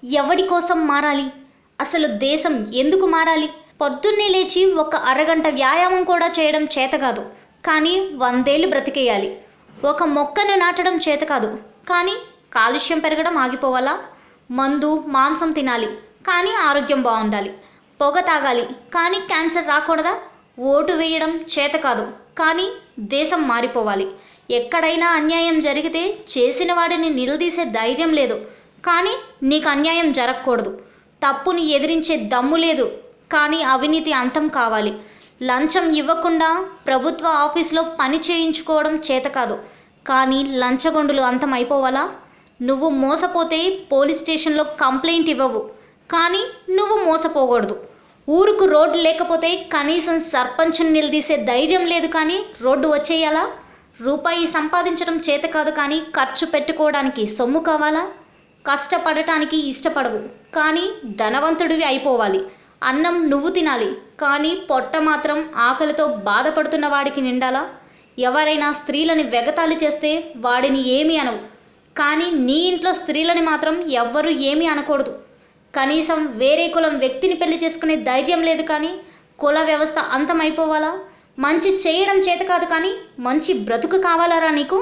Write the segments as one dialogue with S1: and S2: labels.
S1: ఎవడి కోసం మారాలి? అసలు దేశం ఎందుకు మారాలి? పొద్దున్నే లేచి ఒక అరగంట వ్యాయామం కూడా చేయడం చేత కాదు, కానీ 100 ఏళ్ళు బ్రతికేయాలి. ఒక మొక్కను నాటడం చేత కాదు, కానీ కాలుష్యం పెరగడం ఆగిపోవాలా? మందు మాంసం తినాలి, కానీ ఆరోగ్యం బాగుండాలి. పొగ తాగాలి, కానీ క్యాన్సర్ రాకూడదా? ఓటు వేయడం చేత కాదు, కానీ దేశం మారిపోవాలి. ఎక్కడైనా అన్యాయం జరిగితే చేసిన వాడిని నిలదీసే ధైర్యం లేదు, కానీ నీకు అన్యాయం జరగకూడదు. తప్పుని ఎదిరించే దమ్ము లేదు, కానీ అవినీతి అంతం కావాలి. లంచం ఇవ్వకుండా ప్రభుత్వ ఆఫీసులో పని చేయించుకోవడం చేత కాదు, కానీ లంచగొండులు అంతం అయిపోవాలా? నువ్వు మోసపోతే పోలీస్ స్టేషన్లో కంప్లైంట్ ఇవ్వవు, కానీ నువ్వు మోసపోకూడదు. ఊరుకు రోడ్డు లేకపోతే కనీసం సర్పంచ్ని నిలదీసే ధైర్యం లేదు, కానీ రోడ్డు వచ్చేయాలా? రూపాయి సంపాదించడం చేత కాదు, కానీ ఖర్చు పెట్టుకోవడానికి సొమ్ము కావాలా? కష్టపడటానికి ఇష్టపడవు, కానీ ధనవంతుడివి అయిపోవాలి. అన్నం నువ్వు తినాలి, కానీ పొట్ట మాత్రం ఆకలితో బాధపడుతున్న వాడికి నిండాలా? ఎవరైనా స్త్రీలని వెగతాళి చేస్తే వాడిని ఏమీ అనవు, కానీ నీ ఇంట్లో స్త్రీలని మాత్రం ఎవ్వరూ ఏమీ అనకూడదు. కనీసం వేరే కులం వ్యక్తిని పెళ్లి చేసుకునే ధైర్యం లేదు, కానీ కుల వ్యవస్థ అంతమైపోవాలా? మంచి చేయడం చేత కాదు, కానీ మంచి బ్రతుకు కావాలరా నీకు?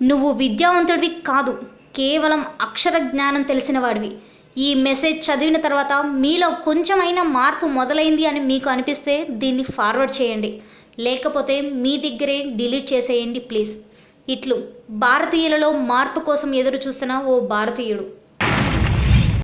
S1: నువ్వు విద్యావంతుడివి కాదు, కేవలం అక్షర జ్ఞానం తెలిసిన వాడివి. ఈ మెసేజ్ చదివిన తర్వాత మీలో కొంచెమైనా మార్పు మొదలైంది అని మీకు అనిపిస్తే దీన్ని ఫార్వర్డ్ చేయండి, లేకపోతే మీ దగ్గరే డిలీట్ చేసేయండి ప్లీజ్. ఇట్లు భారతీయులలో మార్పు కోసం ఎదురు చూస్తున్న ఓ భారతీయుడు.